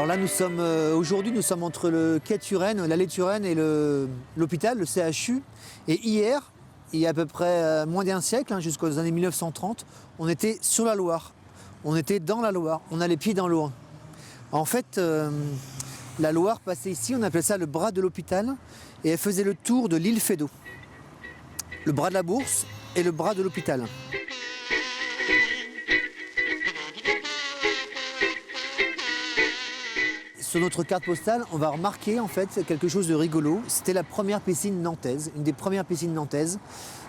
là, aujourd'hui, nous sommes entre le quai Turenne, l'allée Turenne et l'hôpital, le CHU. Et hier, il y a à peu près moins d'un siècle, jusqu'aux années 1930, on était sur la Loire. On était dans la Loire, on a les pieds dans l'eau. En fait, la Loire passait ici, on appelait ça le bras de l'hôpital, et elle faisait le tour de l'île Feydeau. Le bras de la Bourse et le bras de l'hôpital. Sur notre carte postale, on va remarquer en fait quelque chose de rigolo. C'était la première piscine nantaise, une des premières piscines nantaises.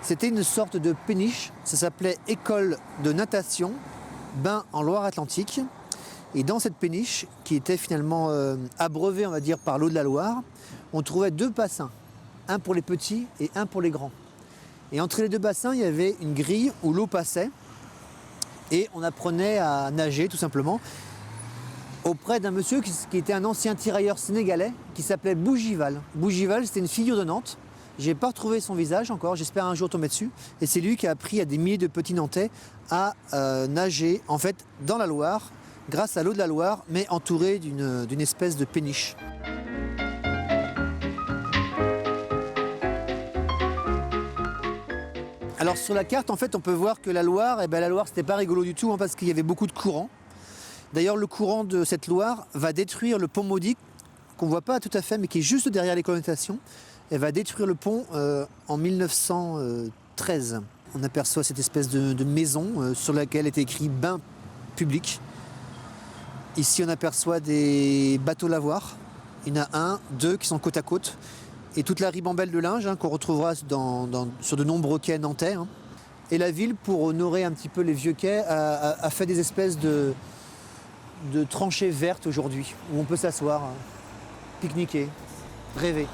C'était une sorte de péniche, ça s'appelait École de natation, bain en Loire-Atlantique. Et dans cette péniche, qui était finalement abreuvée, on va dire, par l'eau de la Loire, on trouvait deux bassins, un pour les petits et un pour les grands. Et entre les deux bassins, il y avait une grille où l'eau passait et on apprenait à nager tout simplement auprès d'un monsieur qui était un ancien tirailleur sénégalais qui s'appelait Bougival. Bougival, c'était une figure de Nantes. Je n'ai pas retrouvé son visage encore, j'espère un jour tomber dessus. Et c'est lui qui a appris à des milliers de petits Nantais à nager en fait dans la Loire, grâce à l'eau de la Loire, mais entouré d'une espèce de péniche. Alors sur la carte, en fait, on peut voir que la Loire, la Loire, c'était pas rigolo du tout parce qu'il y avait beaucoup de courants. D'ailleurs, le courant de cette Loire va détruire le pont maudit, qu'on ne voit pas tout à fait, mais qui est juste derrière l'école de natation. Elle va détruire le pont en 1913. On aperçoit cette espèce de maison sur laquelle est écrit « bain public ». Ici, on aperçoit des bateaux lavoirs. Il y en a un, deux qui sont côte à côte. Et toute la ribambelle de linge qu'on retrouvera sur de nombreux quais nantais. Et la ville, pour honorer un petit peu les vieux quais, a fait des espèces de tranchées vertes aujourd'hui, où on peut s'asseoir, pique-niquer, rêver.